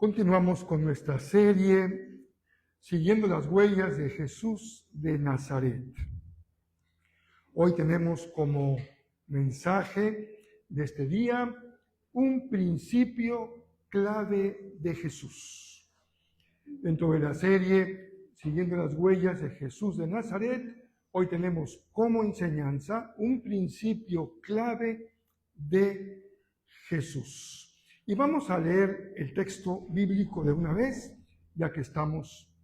Continuamos con nuestra serie Siguiendo las huellas de Jesús de Nazaret. Hoy tenemos como mensaje de este día un principio clave de Jesús. Dentro de la serie Siguiendo las huellas de Jesús de Nazaret, hoy tenemos como enseñanza un principio clave de Jesús. Y vamos a leer el texto bíblico de una vez, ya que estamos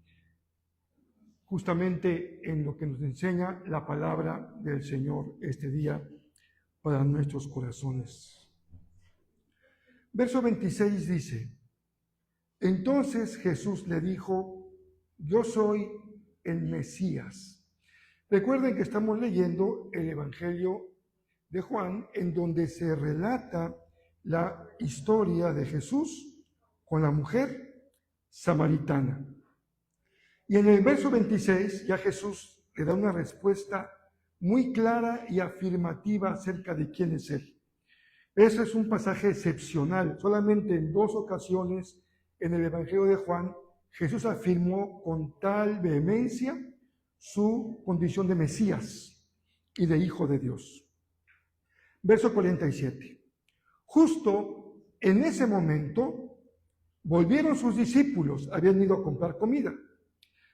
justamente en lo que nos enseña la palabra del Señor este día para nuestros corazones. Verso 26 dice: Entonces Jesús le dijo: Yo soy el Mesías. Recuerden que estamos leyendo el Evangelio de Juan, en donde se relata la historia de Jesús con la mujer samaritana. Y en el verso 26 ya Jesús le da una respuesta muy clara y afirmativa acerca de quién es Él. Ese es un pasaje excepcional. Solamente en 2 ocasiones en el Evangelio de Juan, Jesús afirmó con tal vehemencia su condición de Mesías y de Hijo de Dios. Verso 47. Justo en ese momento volvieron sus discípulos, habían ido a comprar comida.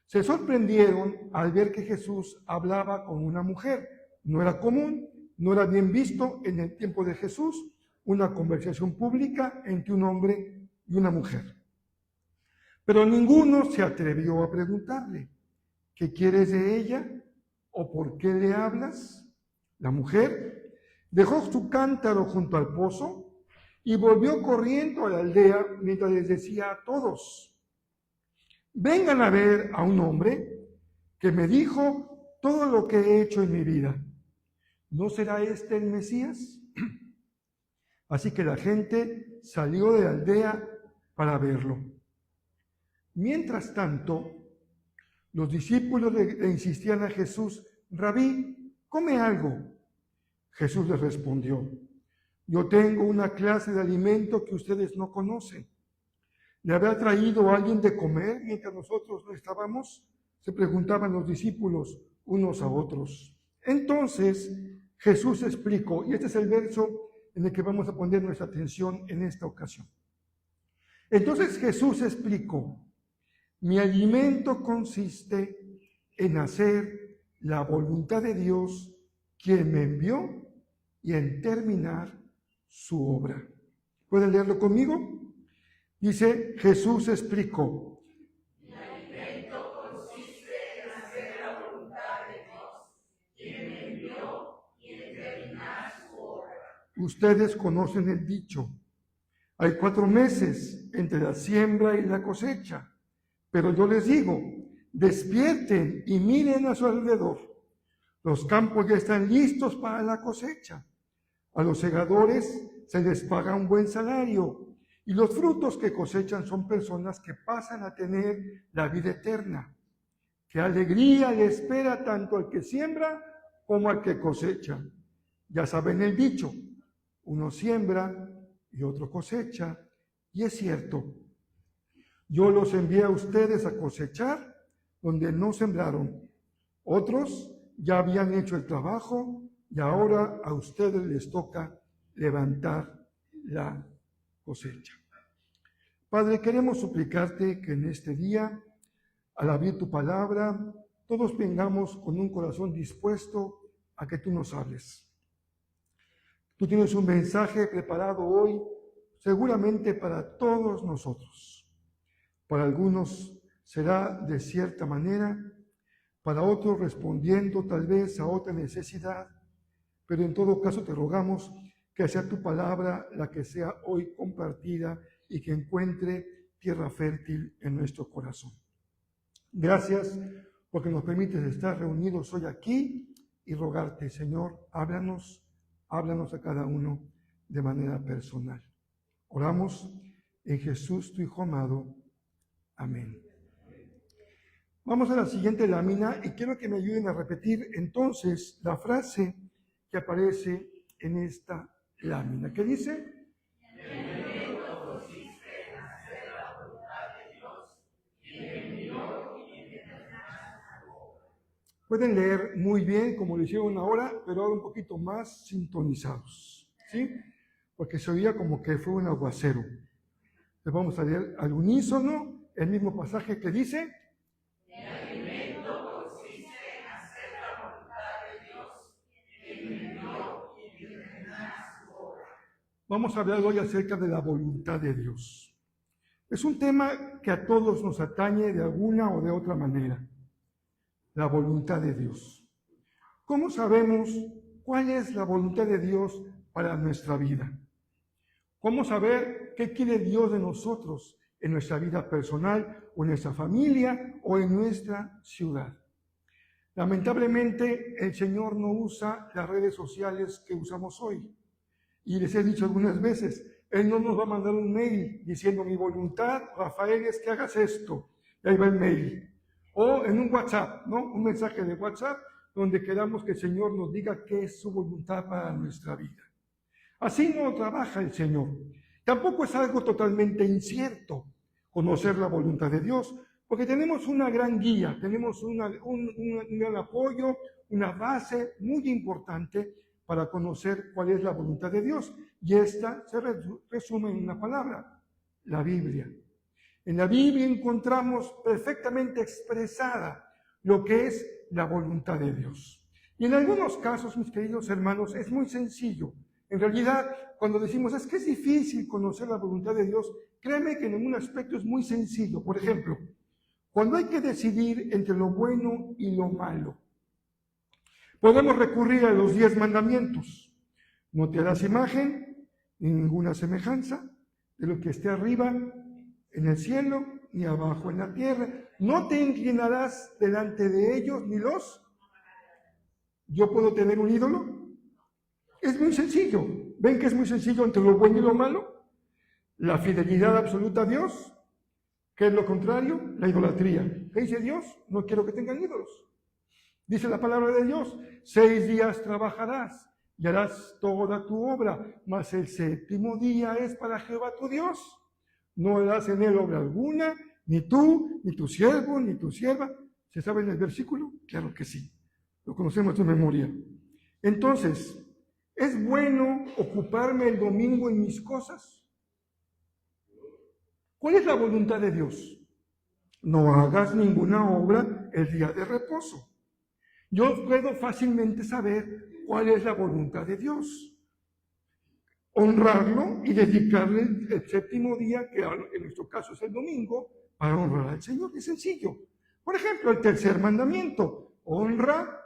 Se sorprendieron al ver que Jesús hablaba con una mujer. No era común, no era bien visto en el tiempo de Jesús una conversación pública entre un hombre y una mujer. Pero ninguno se atrevió a preguntarle: ¿qué quieres de ella? ¿O por qué le hablas? La mujer dejó su cántaro junto al pozo y volvió corriendo a la aldea mientras les decía a todos: vengan a ver a un hombre que me dijo todo lo que he hecho en mi vida. ¿No será este el Mesías? Así que la gente salió de la aldea para verlo. Mientras tanto, los discípulos le insistían a Jesús: Rabí, come algo. Jesús les respondió: yo tengo una clase de alimento que ustedes no conocen. ¿Le habrá traído alguien de comer mientras nosotros no estábamos? Se preguntaban los discípulos unos a otros. Entonces Jesús explicó, y este es el verso en el que vamos a poner nuestra atención en esta ocasión. Entonces Jesús explicó: mi alimento consiste en hacer la voluntad de Dios, quien me envió, y en terminar su obra. ¿Pueden leerlo conmigo? Dice, Jesús explicó: mi alimento consiste en hacer la voluntad de Dios, quien me envió, y en terminar su obra. Ustedes conocen el dicho: hay 4 meses entre la siembra y la cosecha. Pero yo les digo, despierten y miren a su alrededor. Los campos ya están listos para la cosecha. A los segadores se les paga un buen salario, y los frutos que cosechan son personas que pasan a tener la vida eterna. ¡Qué alegría le espera tanto al que siembra como al que cosecha! Ya saben el dicho: uno siembra y otro cosecha, y es cierto. Yo los envié a ustedes a cosechar donde no sembraron. Otros ya habían hecho el trabajo y ahora a ustedes les toca levantar la cosecha. Padre, queremos suplicarte que en este día, al abrir tu palabra, todos vengamos con un corazón dispuesto a que tú nos hables. Tú tienes un mensaje preparado hoy, seguramente para todos nosotros. Para algunos será de cierta manera, para otros respondiendo tal vez a otra necesidad, pero en todo caso te rogamos que sea tu palabra la que sea hoy compartida y que encuentre tierra fértil en nuestro corazón. Gracias porque nos permites estar reunidos hoy aquí y rogarte, Señor, háblanos a cada uno de manera personal. Oramos en Jesús, tu Hijo amado. Amén. Vamos a la siguiente lámina y quiero que me ayuden a repetir entonces la frase que aparece en esta lámina. ¿Qué dice? Mi alimento consiste en hacer la voluntad Pueden leer muy bien, como lo hicieron ahora, pero ahora un poquito más sintonizados, ¿sí? Porque se oía como que fue un aguacero. Les vamos a leer al unísono el mismo pasaje que dice: Mi alimento consiste en hacer la voluntad de Dios, que me envió y en terminar su obra. Vamos a hablar hoy acerca de la voluntad de Dios. Es un tema que a todos nos atañe de alguna o de otra manera. La voluntad de Dios. ¿Cómo sabemos cuál es la voluntad de Dios para nuestra vida? ¿Cómo saber qué quiere Dios de nosotros en nuestra vida personal o en nuestra familia o en nuestra ciudad? Lamentablemente, el Señor no usa las redes sociales que usamos hoy. Y les he dicho algunas veces, Él no nos va a mandar un mail diciendo: mi voluntad, Rafael, es que hagas esto. Y ahí va el mail. O en un WhatsApp, ¿no? Un mensaje de WhatsApp donde queramos que el Señor nos diga qué es su voluntad para nuestra vida. Así no trabaja el Señor. Tampoco es algo totalmente incierto conocer la voluntad de Dios, porque tenemos una gran guía, tenemos un gran apoyo, una base muy importante para conocer cuál es la voluntad de Dios. Y esta se resume en una palabra: la Biblia. En la Biblia encontramos perfectamente expresada lo que es la voluntad de Dios. Y en algunos casos, mis queridos hermanos, es muy sencillo. En realidad, cuando decimos es que es difícil conocer la voluntad de Dios, créeme que en un aspecto es muy sencillo. Por ejemplo, cuando hay que decidir entre lo bueno y lo malo, podemos recurrir a los 10 mandamientos. No te harás imagen ni ninguna semejanza de lo que esté arriba en el cielo ni abajo en la tierra. No te inclinarás delante de ellos ni los... ¿Yo puedo tener un ídolo? Es muy sencillo. ¿Ven que es muy sencillo entre lo bueno y lo malo? La fidelidad absoluta a Dios. ¿Qué es lo contrario? La idolatría. ¿Qué dice Dios? No quiero que tengan ídolos. Dice la palabra de Dios: 6 días trabajarás y harás toda tu obra, mas el 7º día es para Jehová tu Dios. No harás en él obra alguna, ni tú, ni tu siervo, ni tu sierva. ¿Se sabe en el versículo? Claro que sí. Lo conocemos de memoria. Entonces, ¿es bueno ocuparme el domingo en mis cosas? ¿Cuál es la voluntad de Dios? No hagas ninguna obra el día de reposo. Yo puedo fácilmente saber cuál es la voluntad de Dios. Honrarlo y dedicarle el 7º día, que en nuestro caso es el domingo, para honrar al Señor. Es sencillo. Por ejemplo, el 3er mandamiento: honra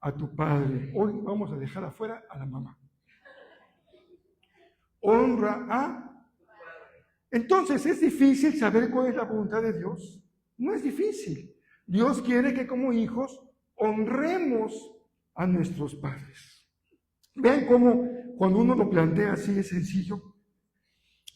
a tu padre. Hoy vamos a dejar afuera a la mamá. Honra a... Entonces, ¿es difícil saber cuál es la voluntad de Dios? No es difícil. Dios quiere que como hijos honremos a nuestros padres. Vean cómo cuando uno lo plantea así es sencillo.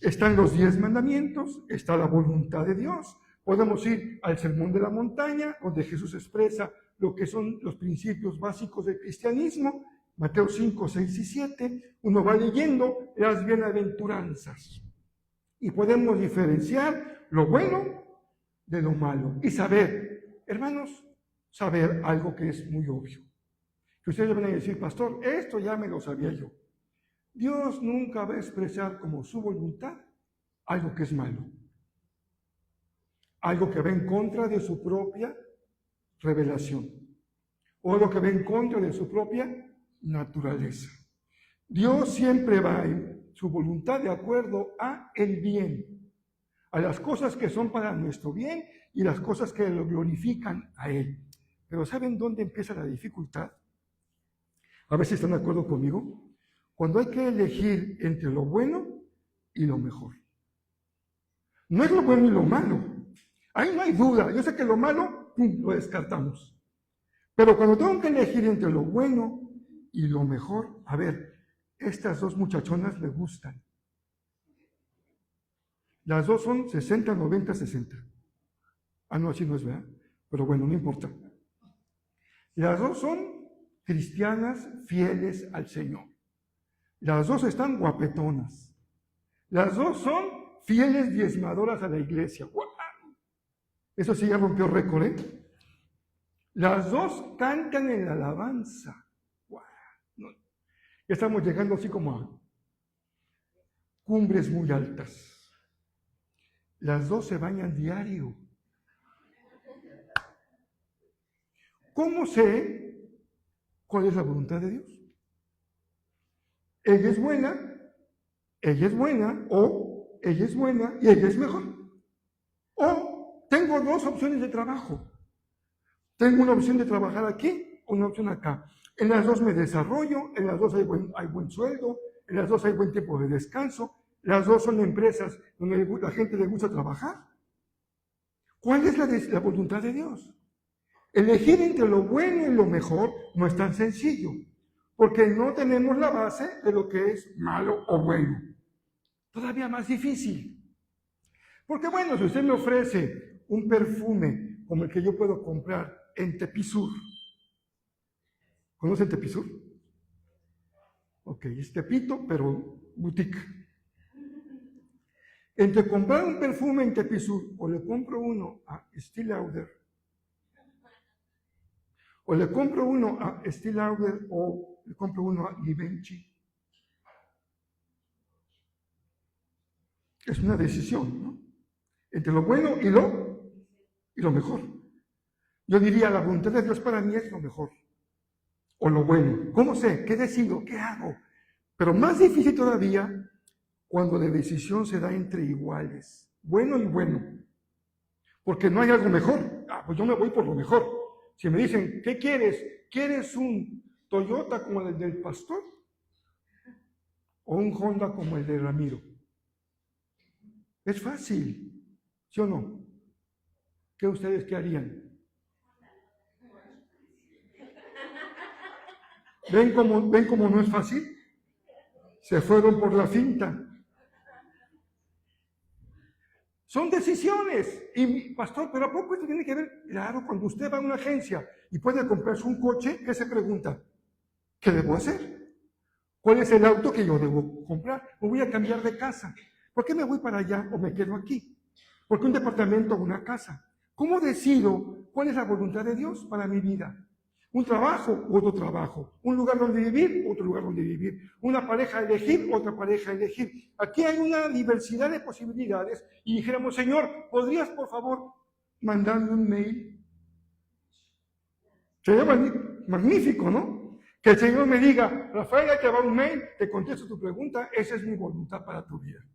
Están los 10 mandamientos, está la voluntad de Dios. Podemos ir al Sermón de la Montaña, donde Jesús expresa lo que son los principios básicos del cristianismo. Mateo 5, 6 y 7. Uno va leyendo las bienaventuranzas. Y podemos diferenciar lo bueno de lo malo. Y saber, hermanos, saber algo que es muy obvio. Que ustedes van a decir: pastor, esto ya me lo sabía yo. Dios nunca va a expresar como su voluntad algo que es malo. Algo que va en contra de su propia revelación. O algo que va en contra de su propia naturaleza. Dios siempre va en su voluntad de acuerdo a el bien. A las cosas que son para nuestro bien y las cosas que lo glorifican a Él. Pero ¿saben dónde empieza la dificultad? A ver si están de acuerdo conmigo. Cuando hay que elegir entre lo bueno y lo mejor. No es lo bueno y lo malo. Ahí no hay duda. Yo sé que lo malo, lo descartamos. Pero cuando tengo que elegir entre lo bueno y lo mejor, a ver, estas 2 muchachonas me gustan. Las 2 son 60, 90, 60. Ah, no, así no es, ¿verdad? Pero bueno, no importa. Las 2 son cristianas fieles al Señor. Las 2 están guapetonas. Las 2 son fieles diezmadoras a la iglesia. ¡Wow! Eso sí ya rompió récord, ¿eh? Las dos cantan en la alabanza. ¡Wow! No, ya estamos llegando así como a cumbres muy altas. Las dos se bañan diario. ¿Cómo sé cuál es la voluntad de Dios? Ella es buena, o ella es buena y ella es mejor. O tengo dos opciones de trabajo. Tengo una opción de trabajar aquí, una opción acá. En las dos me desarrollo, en las dos hay buen sueldo, en las dos hay buen tiempo de descanso, las dos son empresas donde la gente le gusta trabajar. ¿Cuál es la voluntad de Dios? Elegir entre lo bueno y lo mejor no es tan sencillo, porque no tenemos la base de lo que es malo o bueno. Todavía más difícil. Porque bueno, si usted me ofrece un perfume como el que yo puedo comprar en Tepisur. ¿Conocen Tepisur? Ok, es Tepito, pero boutique. Entre comprar un perfume en Tepisur o le compro uno a Estée Lauder, o le compro uno a Estée Lauder o le compro uno a Givenchy. Es una decisión, ¿no? Entre lo bueno y lo mejor. Yo diría, la voluntad de Dios para mí es lo mejor. O lo bueno. ¿Cómo sé? ¿Qué decido? ¿Qué hago? Pero más difícil todavía cuando la decisión se da entre iguales. Bueno y bueno. Porque no hay algo mejor. Pues yo me voy por lo mejor. Si me dicen, ¿qué quieres? ¿Quieres un Toyota como el del pastor? ¿O un Honda como el de Ramiro? Es fácil, ¿sí o no? ¿Qué ustedes qué harían? ¿Ven cómo no es fácil? Se fueron por la finta. Son decisiones. Y, pastor, ¿pero a poco esto tiene que ver? Claro, cuando usted va a una agencia y puede comprarse un coche, ¿qué se pregunta? ¿Qué debo hacer? ¿Cuál es el auto que yo debo comprar? ¿Me voy a cambiar de casa? ¿Por qué me voy para allá o me quedo aquí? ¿Por qué un departamento o una casa? ¿Cómo decido cuál es la voluntad de Dios para mi vida? Un trabajo, otro trabajo. Un lugar donde vivir, otro lugar donde vivir. Una pareja a elegir, otra pareja a elegir. Aquí hay una diversidad de posibilidades y dijéramos, Señor, ¿podrías por favor mandarme un mail? Sería magnífico, ¿no? Que el Señor me diga, Rafael, ya te va un mail, te contesto tu pregunta, esa es mi voluntad para tu vida.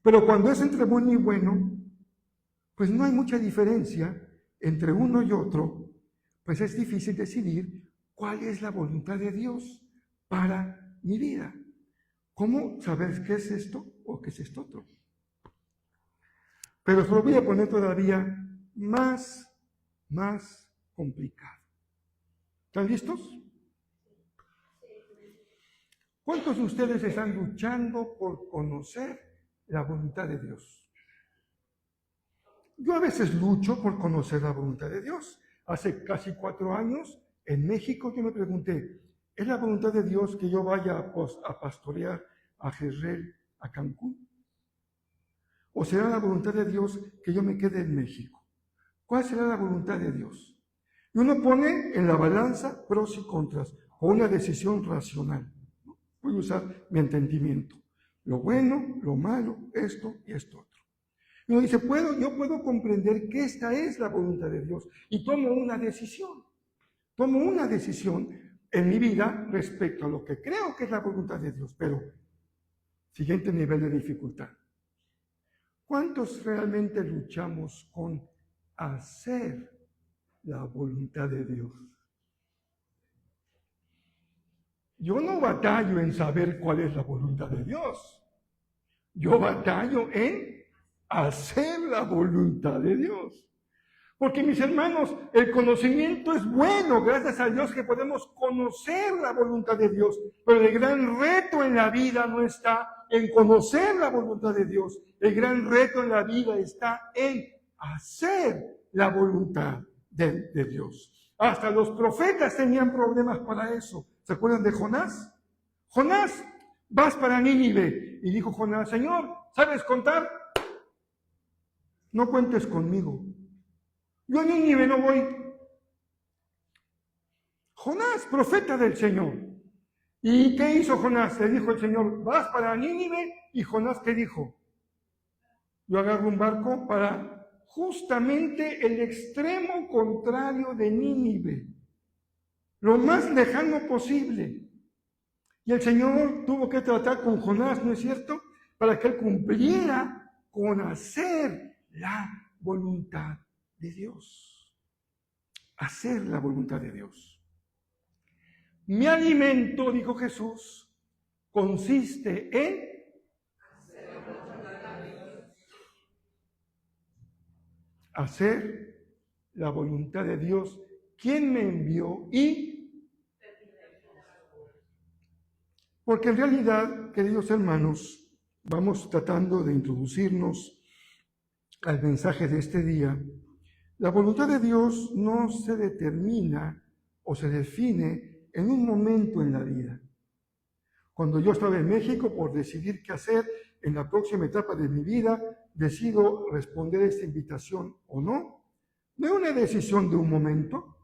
Pero cuando es entre bueno y bueno, pues no hay mucha diferencia entre uno y otro, pues es difícil decidir cuál es la voluntad de Dios para mi vida. ¿Cómo saber qué es esto o qué es esto otro? Pero se lo voy a poner todavía más complicado. ¿Están listos? ¿Cuántos de ustedes están luchando por conocer la voluntad de Dios? Yo a veces lucho por conocer la voluntad de Dios. Hace casi 4 años, en México, yo me pregunté, ¿es la voluntad de Dios que yo vaya a pastorear a Jezreel, a Cancún? ¿O será la voluntad de Dios que yo me quede en México? ¿Cuál será la voluntad de Dios? Y uno pone en la balanza pros y contras, o una decisión racional. Voy a usar mi entendimiento. Lo bueno, lo malo, esto y esto otro. Y uno dice, yo puedo comprender que esta es la voluntad de Dios y tomo una decisión. Tomo una decisión en mi vida respecto a lo que creo que es la voluntad de Dios. Pero, siguiente nivel de dificultad. ¿Cuántos realmente luchamos con hacer la voluntad de Dios? Yo no batallo en saber cuál es la voluntad de Dios. Yo batallo en hacer la voluntad de Dios. Porque mis hermanos, el conocimiento es bueno, gracias a Dios que podemos conocer la voluntad de Dios. Pero el gran reto en la vida no está en conocer la voluntad de Dios. El gran reto en la vida está en hacer la voluntad de Dios. Hasta los profetas tenían problemas para eso. ¿Se acuerdan de Jonás? Jonás, vas para Nínive. Y dijo Jonás, Señor, ¿sabes contar? No cuentes conmigo. Yo a Nínive no voy. Jonás, profeta del Señor. ¿Y qué hizo Jonás? Le dijo el Señor, vas para Nínive. ¿Y Jonás qué dijo? Yo agarro un barco para justamente el extremo contrario de Nínive, lo más lejano posible. Y el Señor tuvo que tratar con Jonás, ¿no es cierto?, para que él cumpliera con hacer la voluntad de Dios. Hacer la voluntad de Dios. Mi alimento, dijo Jesús, consiste en hacer la voluntad de Dios, quien me envió y... Porque en realidad, queridos hermanos, vamos tratando de introducirnos al mensaje de este día. La voluntad de Dios no se determina o se define en un momento en la vida. Cuando yo estaba en México por decidir qué hacer en la próxima etapa de mi vida, decido responder a esta invitación o no. No es una decisión de un momento,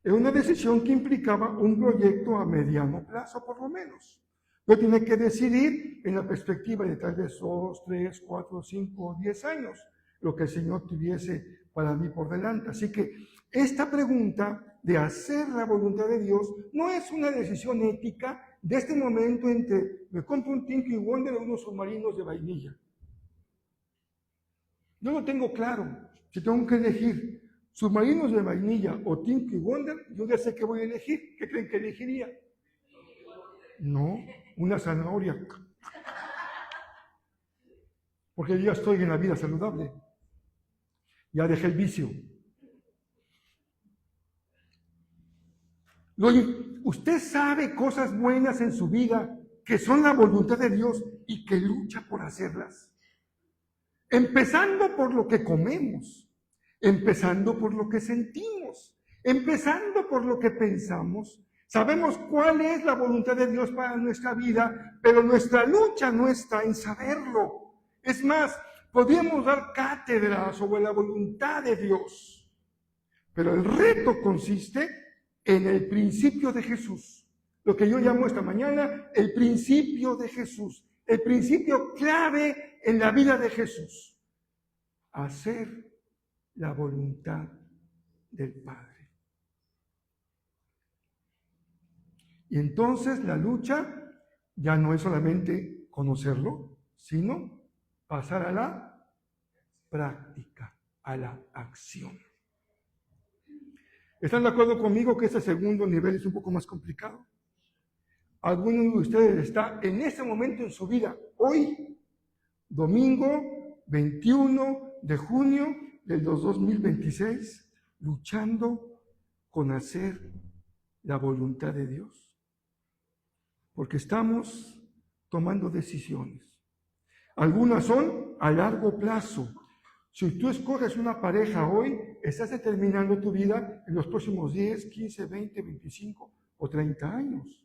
es una decisión que implicaba un proyecto a mediano plazo, por lo menos. Yo tenía que decidir en la perspectiva de tal vez 2, 3, 4, 5, 10 años, lo que el Señor tuviese para mí por delante. Así que esta pregunta de hacer la voluntad de Dios no es una decisión ética de este momento entre me compro un Tinky Wonder o unos submarinos de vainilla. Yo lo tengo claro. Si tengo que elegir submarinos de vainilla o Tinky Wonder, yo ya sé qué voy a elegir. ¿Qué creen que elegiría? No, una zanahoria. Porque yo ya estoy en la vida saludable. Ya dejé el vicio. Usted sabe cosas buenas en su vida que son la voluntad de Dios y que lucha por hacerlas. Empezando por lo que comemos, empezando por lo que sentimos, empezando por lo que pensamos. Sabemos cuál es la voluntad de Dios para nuestra vida, pero nuestra lucha no está en saberlo. Es más, podríamos dar cátedra sobre la voluntad de Dios, pero el reto consiste en el principio de Jesús, lo que yo llamo esta mañana el principio de Jesús, el principio clave en la vida de Jesús: hacer la voluntad del Padre. Y entonces la lucha ya no es solamente conocerlo, sino pasar a la práctica, a la acción. ¿Están de acuerdo conmigo que este segundo nivel es un poco más complicado? ¿Alguno de ustedes está en este momento en su vida, hoy, domingo 21 de junio del 2026, luchando con hacer la voluntad de Dios? Porque estamos tomando decisiones. Algunas son a largo plazo. Si tú escoges una pareja hoy, estás determinando tu vida en los próximos 10, 15, 20, 25 o 30 años.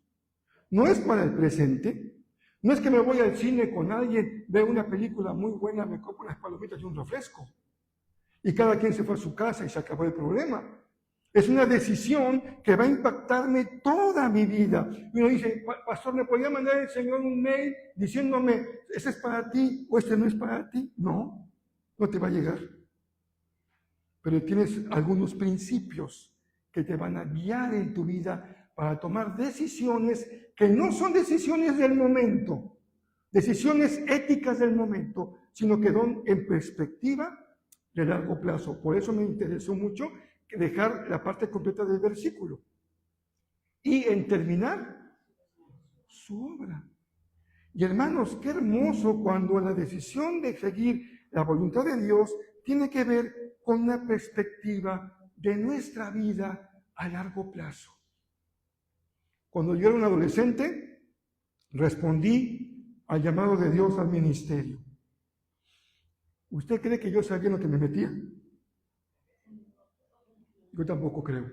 No es para el presente. No es que me voy al cine con alguien, veo una película muy buena, me compro unas palomitas y un refresco. Y cada quien se fue a su casa y se acabó el problema. Es una decisión que va a impactarme toda mi vida. Y uno dice, pastor, ¿me podría mandar el Señor un mail diciéndome, este es para ti o este no es para ti? No, no te va a llegar. Pero tienes algunos principios que te van a guiar en tu vida para tomar decisiones que no son decisiones del momento, decisiones éticas del momento, sino que son en perspectiva de largo plazo. Por eso me interesó mucho dejar la parte completa del versículo y en terminar su obra. Y hermanos, qué hermoso cuando la decisión de seguir la voluntad de Dios tiene que ver con una perspectiva de nuestra vida a largo plazo. Cuando yo era un adolescente, respondí al llamado de Dios al ministerio. ¿Usted cree que yo sabía en lo que me metía? Yo tampoco creo.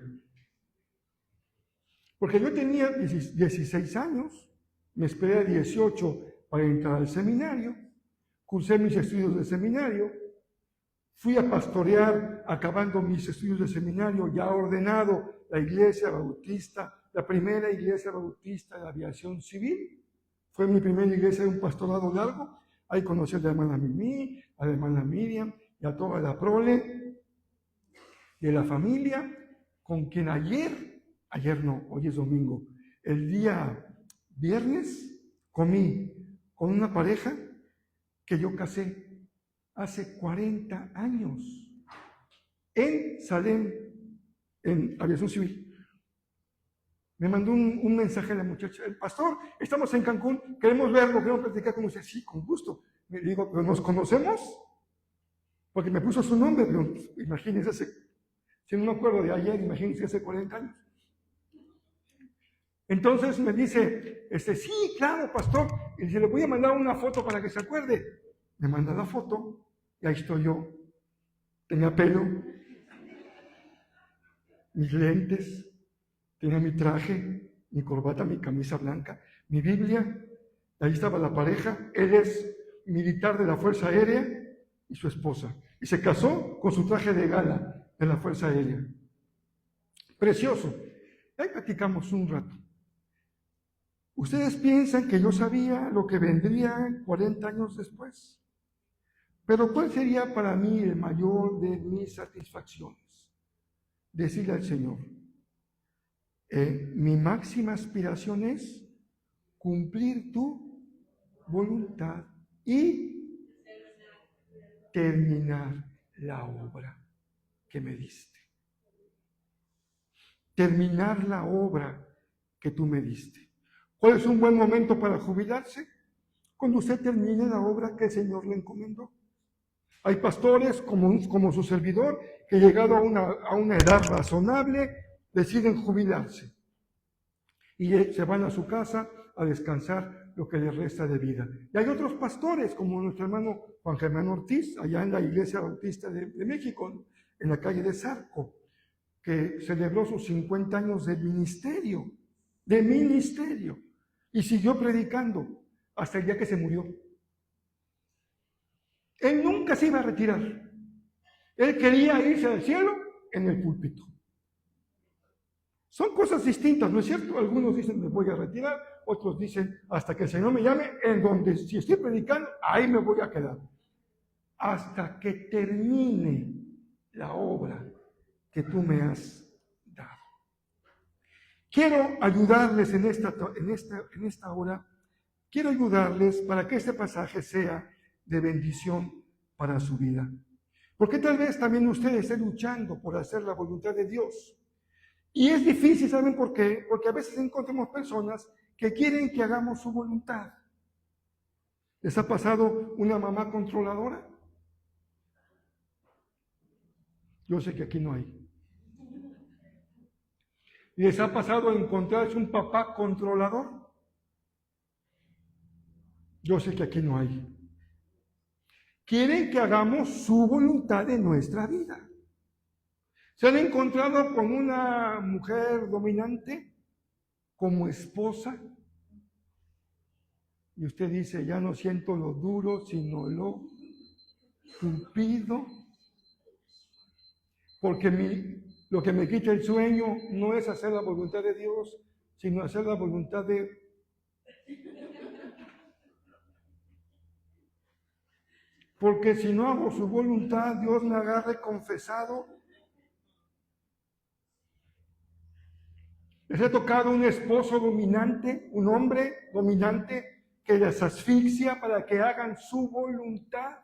Porque yo tenía 16 años, me esperé a 18 para entrar al seminario, cursé mis estudios de seminario, fui a pastorear acabando mis estudios de seminario, ya ordenado la iglesia bautista, la primera iglesia bautista de aviación civil. Fue mi primera iglesia de un pastorado largo. Ahí conocí a la hermana Mimi, a la hermana Miriam y a toda la prole de la familia, con quien ayer no, hoy es domingo, el día viernes comí con una pareja que yo casé hace 40 años en Salem, en aviación civil. Me mandó un mensaje a la muchacha: el pastor, estamos en Cancún, queremos verlo, queremos platicar con usted. Sí, con gusto. Me digo, ¿pero nos conocemos? Porque me puso su nombre, pero imagínense, si no me acuerdo de ayer, imagínense hace 40 años. Entonces me dice, sí, claro, pastor, y dice, le voy a mandar una foto para que se acuerde. Me manda la foto y ahí estoy yo. Tenía pelo, mis lentes, tenía mi traje, mi corbata, mi camisa blanca, mi Biblia. Ahí estaba la pareja. Él es militar de la Fuerza Aérea y su esposa. Y se casó con su traje de gala de la Fuerza Aérea. Precioso. Ahí platicamos un rato. Ustedes piensan que yo sabía lo que vendría 40 años después. Pero ¿cuál sería para mí el mayor de mis satisfacciones? Decirle al Señor, mi máxima aspiración es cumplir tu voluntad y terminar la obra que me diste. Terminar la obra que tú me diste. ¿Cuál es un buen momento para jubilarse? Cuando usted termine la obra que el Señor le encomendó. Hay pastores como su servidor que llegado a una edad razonable deciden jubilarse y se van a su casa a descansar lo que les resta de vida. Y hay otros pastores como nuestro hermano Juan Germán Ortiz, allá en la Iglesia Bautista de México, en la calle de Zarco, que celebró sus 50 años de ministerio, y siguió predicando hasta el día que se murió. Él nunca se iba a retirar. Él quería irse al cielo en el púlpito. Son cosas distintas, ¿no es cierto? Algunos dicen, me voy a retirar, otros dicen, hasta que el Señor me llame, en donde si estoy predicando, ahí me voy a quedar. Hasta que termine la obra que tú me has dado. Quiero ayudarles en esta hora, quiero ayudarles para que este pasaje sea de bendición para su vida. Porque tal vez también usted esté luchando por hacer la voluntad de Dios. Y es difícil, ¿saben por qué? Porque a veces encontramos personas que quieren que hagamos su voluntad. ¿Les ha pasado una mamá controladora? Yo sé que aquí no hay. ¿Les ha pasado encontrarse un papá controlador? Yo sé que aquí no hay. Quieren que hagamos su voluntad en nuestra vida. ¿Se han encontrado con una mujer dominante como esposa? Y usted dice, ya no siento lo duro, sino lo tupido. Porque lo que me quita el sueño no es hacer la voluntad de Dios, sino hacer la voluntad de... Porque si no hago su voluntad, Dios me agarre confesado. Les ha tocado un esposo dominante, un hombre dominante que les asfixia para que hagan su voluntad.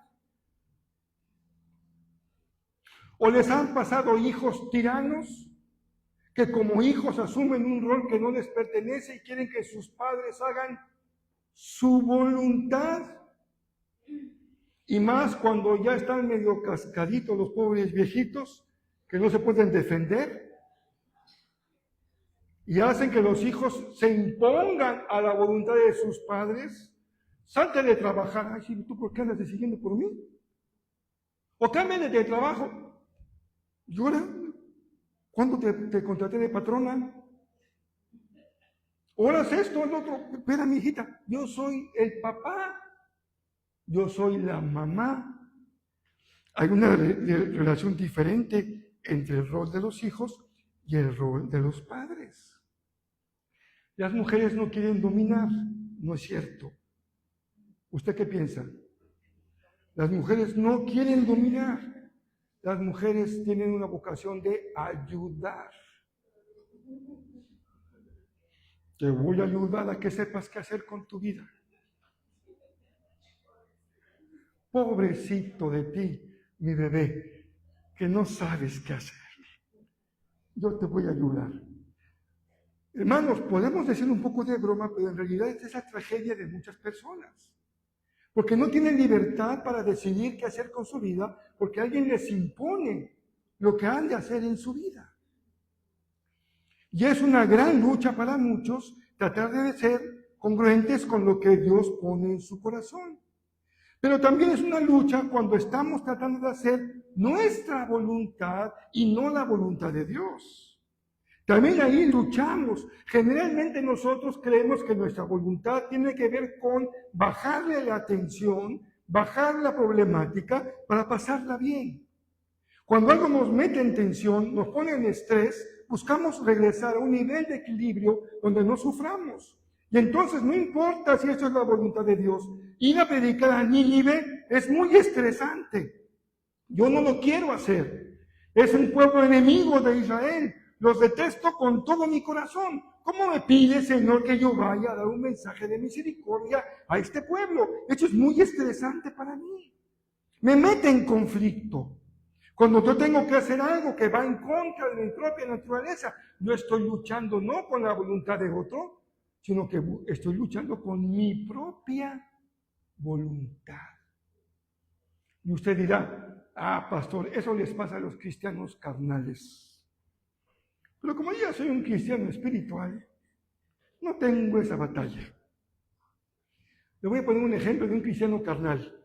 O les han pasado hijos tiranos que como hijos asumen un rol que no les pertenece y quieren que sus padres hagan su voluntad. Y más cuando ya están medio cascaditos los pobres viejitos que no se pueden defender. Y hacen que los hijos se impongan a la voluntad de sus padres. Salte de trabajar. Ay, sí, ¿tú por qué andas decidiendo por mí? O cámbiate de trabajo. ¿Y ahora? ¿Cuándo te contraté de patrona? ¿Ahora es esto, el otro? Espera, mi hijita, yo soy el papá. Yo soy la mamá. Hay una relación diferente entre el rol de los hijos y el rol de los padres. Las mujeres no quieren dominar, no es cierto. ¿Usted qué piensa? Las mujeres no quieren dominar. Las mujeres tienen una vocación de ayudar. Te voy a ayudar a que sepas qué hacer con tu vida. Pobrecito de ti, mi bebé, que no sabes qué hacer. Yo te voy a ayudar. Hermanos, podemos decir un poco de broma, pero en realidad es la tragedia de muchas personas. Porque no tienen libertad para decidir qué hacer con su vida, porque alguien les impone lo que han de hacer en su vida. Y es una gran lucha para muchos tratar de ser congruentes con lo que Dios pone en su corazón. Pero también es una lucha cuando estamos tratando de hacer nuestra voluntad y no la voluntad de Dios. También ahí luchamos. Generalmente nosotros creemos que nuestra voluntad tiene que ver con bajarle la tensión, bajar la problemática para pasarla bien. Cuando algo nos mete en tensión, nos pone en estrés, buscamos regresar a un nivel de equilibrio donde no suframos. Y entonces no importa si eso es la voluntad de Dios. Ir a predicar a Nínive es muy estresante. Yo no lo quiero hacer. Es un pueblo enemigo de Israel. Los detesto con todo mi corazón. ¿Cómo me pide, Señor, que yo vaya a dar un mensaje de misericordia a este pueblo? Eso es muy estresante para mí. Me mete en conflicto. Cuando yo tengo que hacer algo que va en contra de mi propia naturaleza, yo estoy luchando no con la voluntad de otro, sino que estoy luchando con mi propia voluntad. Y usted dirá, pastor, eso les pasa a los cristianos carnales. Pero como yo soy un cristiano espiritual, no tengo esa batalla. Le voy a poner un ejemplo de un cristiano carnal.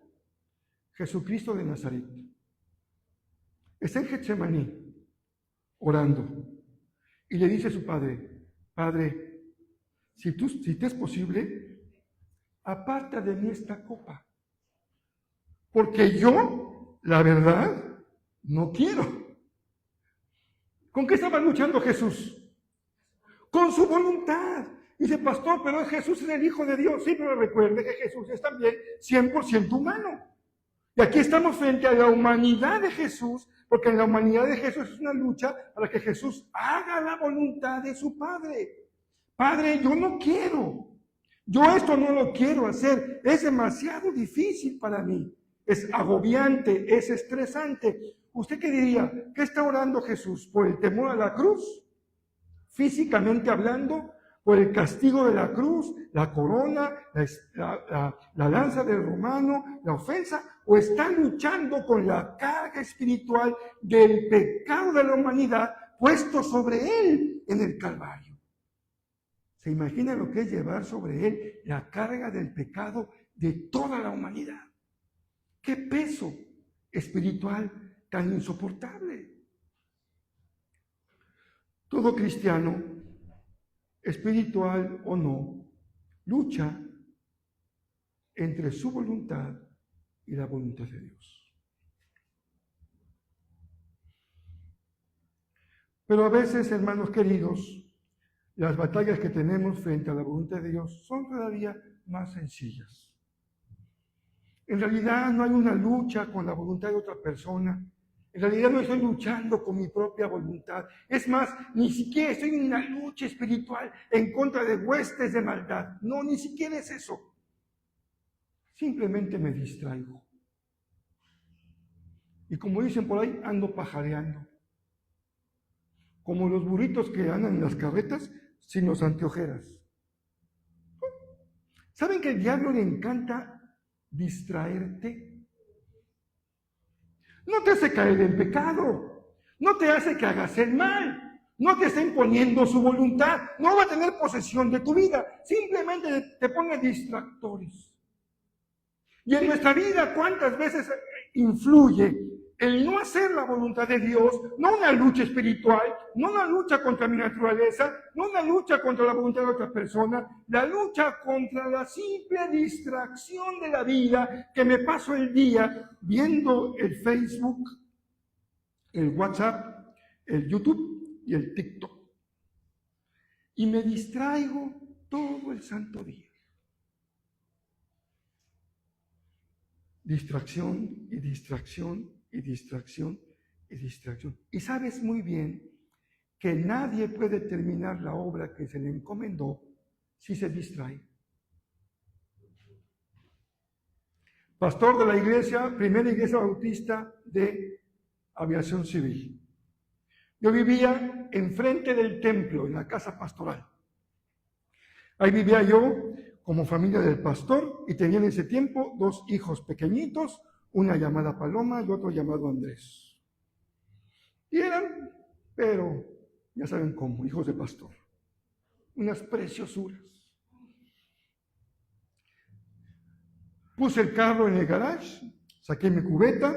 Jesucristo de Nazaret. Está en Getsemaní, orando, y le dice a su padre, Padre, si te es posible, aparta de mí esta copa, porque yo, la verdad, no quiero. ¿Con qué estaba luchando Jesús? Con su voluntad. Dice, pastor, pero Jesús es el Hijo de Dios. Sí, pero recuerde que Jesús es también 100% humano. Y aquí estamos frente a la humanidad de Jesús, porque en la humanidad de Jesús es una lucha para que Jesús haga la voluntad de su Padre. Padre, yo no quiero. Yo esto no lo quiero hacer. Es demasiado difícil para mí. Es agobiante, es estresante. ¿Usted qué diría? ¿Qué está orando Jesús? ¿Por el temor a la cruz? Físicamente hablando, por el castigo de la cruz, la corona, la lanza del romano, la ofensa, o está luchando con la carga espiritual del pecado de la humanidad puesto sobre él en el Calvario. ¿Se imagina lo que es llevar sobre él la carga del pecado de toda la humanidad? ¡Qué peso espiritual tan insoportable! Todo cristiano, espiritual o no, lucha entre su voluntad y la voluntad de Dios. Pero a veces, hermanos queridos, las batallas que tenemos frente a la voluntad de Dios son todavía más sencillas. En realidad no hay una lucha con la voluntad de otra persona. En realidad no estoy luchando con mi propia voluntad. Es más, ni siquiera estoy en una lucha espiritual en contra de huestes de maldad. No, ni siquiera es eso. Simplemente me distraigo. Y como dicen por ahí, ando pajareando. Como los burritos que andan en las carretas sin los anteojeras. ¿Saben que al diablo le encanta distraerte? No te hace caer en pecado, no te hace que hagas el mal, no te está imponiendo su voluntad, no va a tener posesión de tu vida, simplemente te pone distractores. Y en nuestra vida, ¿cuántas veces influye el no hacer la voluntad de Dios? No una lucha espiritual, no una lucha contra mi naturaleza, no una lucha contra la voluntad de otra persona, la lucha contra la simple distracción de la vida, que me paso el día viendo el Facebook, el WhatsApp, el YouTube, y el TikTok. Y me distraigo todo el santo día. Distracción y distracción y distracción y distracción. Y sabes muy bien que nadie puede terminar la obra que se le encomendó si se distrae. Pastor de la iglesia, primera iglesia bautista de aviación civil. Yo vivía enfrente del templo, en la casa pastoral. Ahí vivía yo como familia del pastor y tenía en ese tiempo 2 hijos pequeñitos, una llamada Paloma y otro llamado Andrés. Y eran, pero ya saben cómo, hijos de pastor. Unas preciosuras. Puse el carro en el garage, saqué mi cubeta,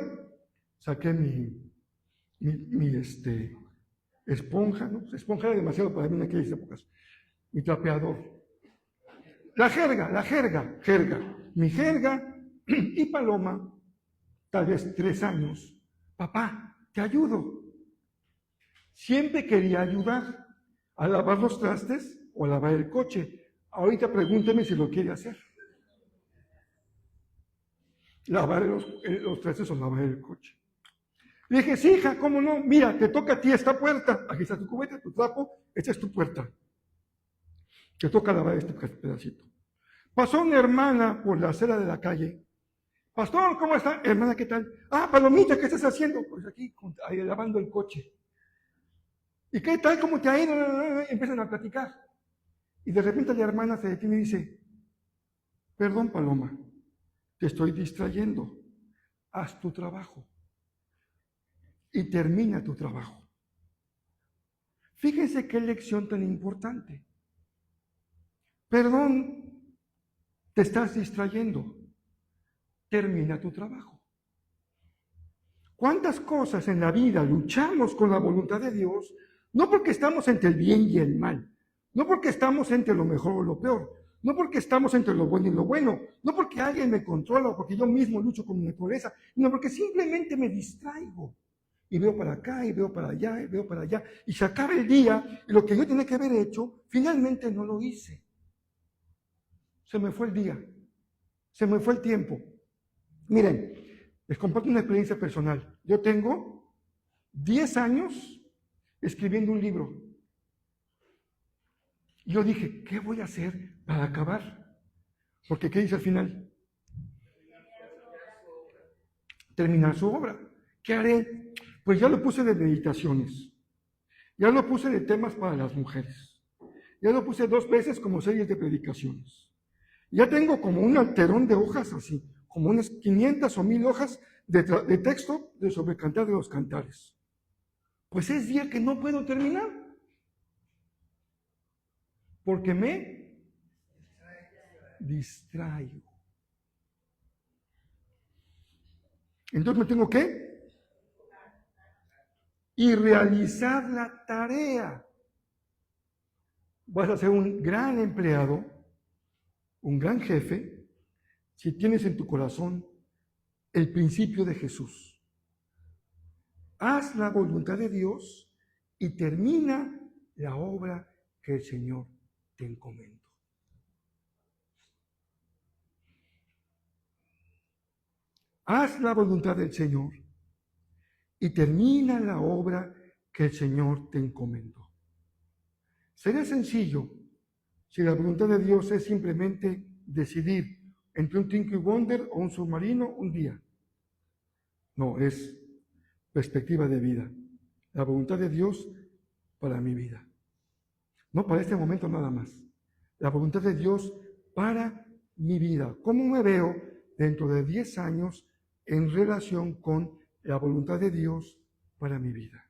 saqué mi esponja, ¿no? Esponja era demasiado para mí en aquellas épocas. Mi trapeador. La jerga. Mi jerga y Paloma, tal vez 3 años. Papá, te ayudo. Siempre quería ayudar a lavar los trastes o a lavar el coche. Ahorita pregúnteme si lo quiere hacer. Lavar los trastes o lavar el coche. Le dije, sí, hija, ¿cómo no? Mira, te toca a ti esta puerta. Aquí está tu cubeta, tu trapo, esta es tu puerta. Te toca lavar este pedacito. Pasó una hermana por la acera de la calle. Pastor, ¿cómo está? Hermana, ¿qué tal? Ah, Palomita, ¿qué estás haciendo? Pues aquí, ahí, lavando el coche. ¿Y qué tal? ¿Cómo te ha ido? Empiezan a platicar. Y de repente la hermana se detiene y dice, perdón, Paloma, te estoy distrayendo. Haz tu trabajo. Y termina tu trabajo. Fíjense qué lección tan importante. Perdón, te estás distrayendo. Termina tu trabajo. ¿Cuántas cosas en la vida luchamos con la voluntad de Dios? No porque estamos entre el bien y el mal. No porque estamos entre lo mejor o lo peor. No porque estamos entre lo bueno y lo bueno. No porque alguien me controla o porque yo mismo lucho con mi naturaleza. No, porque simplemente me distraigo. Y veo para acá, y veo para allá, y veo para allá. Y se acaba el día, y lo que yo tenía que haber hecho, finalmente no lo hice. Se me fue el día. Se me fue el tiempo. Miren, les comparto una experiencia personal. Yo tengo 10 años escribiendo un libro. Y yo dije, ¿qué voy a hacer para acabar? Porque ¿qué dice al final? Terminar su obra. ¿Qué haré? Pues ya lo puse de meditaciones. Ya lo puse de temas para las mujeres. Ya lo puse 2 veces como series de predicaciones. Ya tengo como un alterón de hojas así, como unas 500 o 1000 hojas de texto sobre Cantar de los Cantares. Pues es día que no puedo terminar. Porque me distraigo. Entonces me tengo que y realizar la tarea. Vas a ser un gran empleado, un gran jefe, si tienes en tu corazón el principio de Jesús. Haz la voluntad de Dios y termina la obra que el Señor te encomendó. Haz la voluntad del Señor y termina la obra que el Señor te encomendó. Sería sencillo si la voluntad de Dios es simplemente decidir entre un Tinky Wonder o un submarino un día. No, es perspectiva de vida. La voluntad de Dios para mi vida. No para este momento nada más. La voluntad de Dios para mi vida. ¿Cómo me veo dentro de 10 años en relación con la voluntad de Dios para mi vida?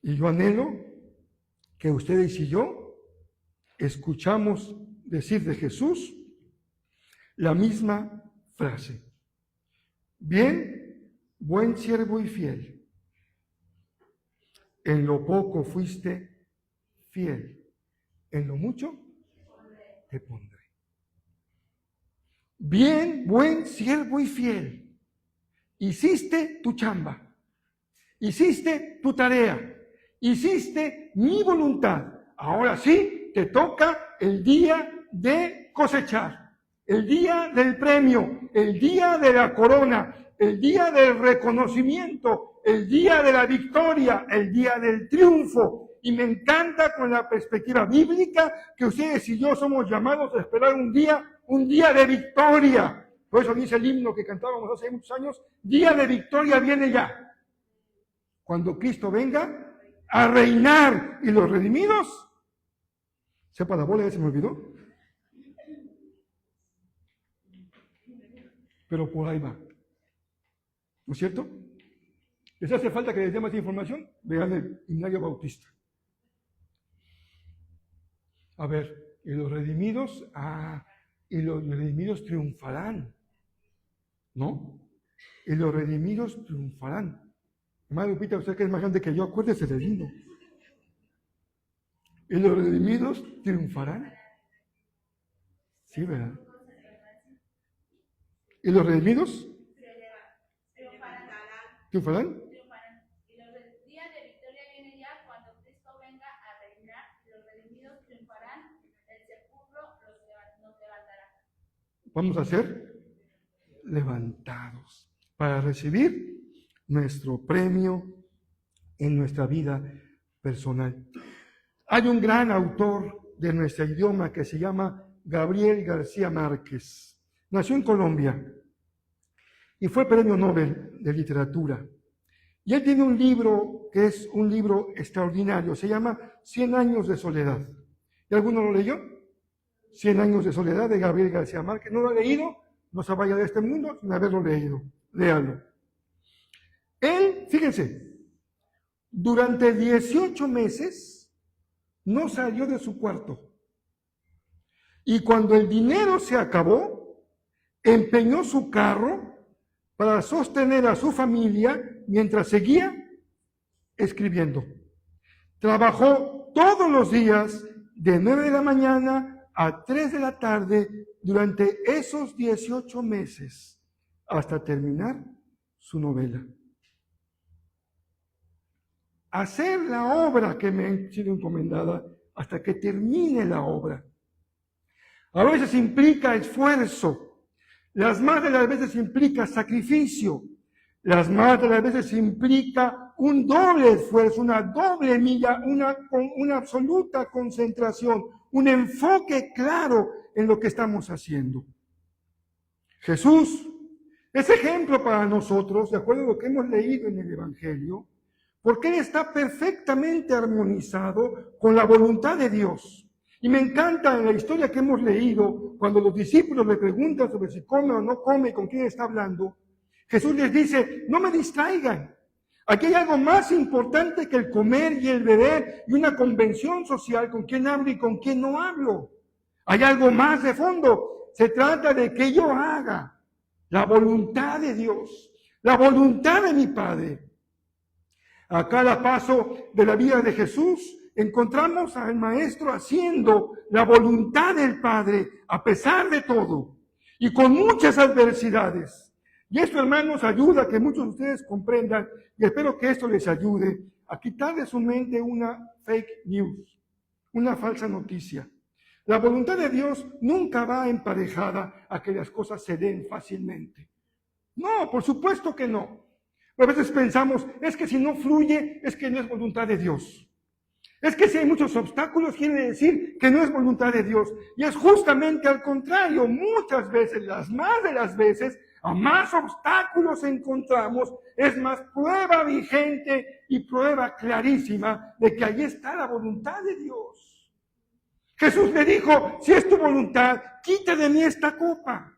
Y yo anhelo que ustedes y yo escuchamos decir de Jesús la misma frase. Bien, buen siervo y fiel. En lo poco fuiste fiel. En lo mucho te pondré. Bien, buen siervo y fiel. Hiciste tu chamba. hiciste tu tarea, hiciste mi voluntad. Ahora sí, te toca el día de cosechar, el día del premio, el día de la corona, el día del reconocimiento, el día de la victoria, el día del triunfo. Y me encanta con la perspectiva bíblica que ustedes y yo somos llamados a esperar un día de victoria. Por eso dice el himno que cantábamos hace muchos años, día de victoria viene ya. Cuando Cristo venga a reinar y los redimidos, sepa la bola, ya se me olvidó. Pero por ahí va. ¿No es cierto? ¿Les hace falta que les dé más información? Vean el Himnario Bautista. A ver, y los redimidos triunfarán. ¿No? Y los redimidos triunfarán. Hermana Lupita, usted que es más grande que yo, acuérdese del himno. Y los redimidos triunfarán. Sí, ¿verdad? ¿Y los redimidos? ¿Triunfarán? Y el día de victoria viene ya cuando Cristo venga a reinar. Los redimidos triunfarán. El sepulcro nos levantará. Vamos a ser levantados para recibir nuestro premio en nuestra vida personal. Hay un gran autor de nuestro idioma que se llama Gabriel García Márquez. Nació en Colombia y fue premio Nobel de literatura. Y él tiene un libro que es un libro extraordinario, se llama 100 años de soledad. ¿Y alguno lo leyó? 100 años de soledad de Gabriel García Márquez. ¿No lo ha leído? No se vaya de este mundo sin haberlo leído. Léalo. Él, fíjense, durante 18 meses no salió de su cuarto. Y cuando el dinero se acabó, empeñó su carro para sostener a su familia mientras seguía escribiendo. Trabajó todos los días de 9 de la mañana a 3 de la tarde durante esos 18 meses hasta terminar su novela. Hacer la obra que me ha sido encomendada hasta que termine la obra. A veces implica esfuerzo, las más de las veces implica sacrificio, las más de las veces implica un doble esfuerzo, una doble milla, una absoluta concentración, un enfoque claro en lo que estamos haciendo. Jesús es ejemplo para nosotros, de acuerdo a lo que hemos leído en el Evangelio, porque Él está perfectamente armonizado con la voluntad de Dios. Y me encanta en la historia que hemos leído, cuando los discípulos le preguntan sobre si come o no come, con quién está hablando, Jesús les dice, no me distraigan. Aquí hay algo más importante que el comer y el beber y una convención social con quién hablo y con quién no hablo. Hay algo más de fondo. Se trata de que yo haga la voluntad de Dios, la voluntad de mi Padre. A cada paso de la vida de Jesús encontramos al Maestro haciendo la voluntad del Padre a pesar de todo y con muchas adversidades. Y esto, hermanos, ayuda a que muchos de ustedes comprendan, y espero que esto les ayude a quitar de su mente una fake news, una falsa noticia. La voluntad de Dios nunca va emparejada a que las cosas se den fácilmente. No, por supuesto que no. A veces pensamos, es que si no fluye, es que no es voluntad de Dios. Es que si hay muchos obstáculos, quiere decir que no es voluntad de Dios. Y es justamente al contrario. Muchas veces, las más de las veces, a más obstáculos encontramos, es más prueba vigente y prueba clarísima de que ahí está la voluntad de Dios. Jesús le dijo, si es tu voluntad, quita de mí esta copa.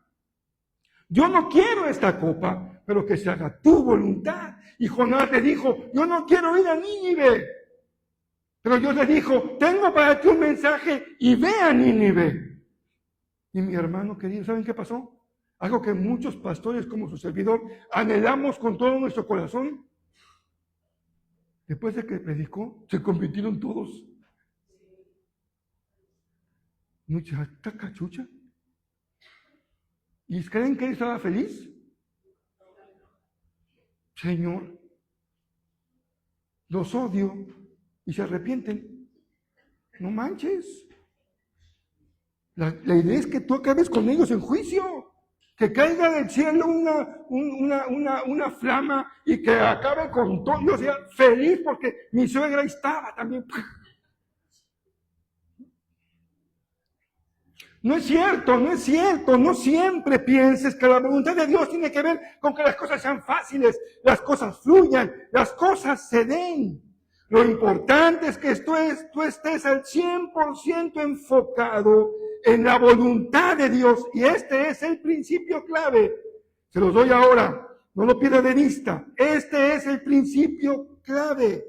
Yo no quiero esta copa, pero que se haga tu voluntad. Y Jonás le dijo, yo no quiero ir a Nínive. Pero Dios le dijo, tengo para ti un mensaje y ve a Nínive. Y mi hermano querido, ¿saben qué pasó? Algo que muchos pastores como su servidor anhelamos con todo nuestro corazón. Después de que predicó, se convirtieron todos. Mucha cachucha. ¿Y creen que él estaba feliz? Señor, los odio y se arrepienten. No manches. La idea es que tú acabes con ellos en juicio. Que caiga del cielo una flama y que acabe con todo. Yo sea feliz porque mi suegra estaba también. No es cierto, no es cierto. No siempre pienses que la voluntad de Dios tiene que ver con que las cosas sean fáciles, las cosas fluyan, las cosas se den. Lo importante es que tú estés al 100% enfocado en la voluntad de Dios. Y este es el principio clave. Se los doy ahora, no lo pierdas de vista. Este es el principio clave.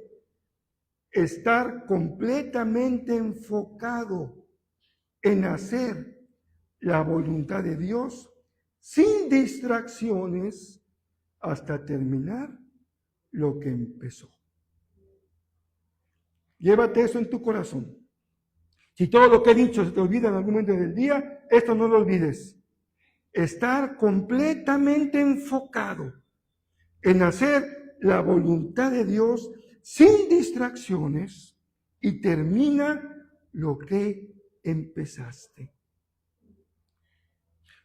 Estar completamente enfocado en hacer la voluntad de Dios sin distracciones hasta terminar lo que empezó. Llévate eso en tu corazón. Si todo lo que he dicho se te olvida en algún momento del día, esto no lo olvides. Estar completamente enfocado en hacer la voluntad de Dios sin distracciones y termina lo que empezaste.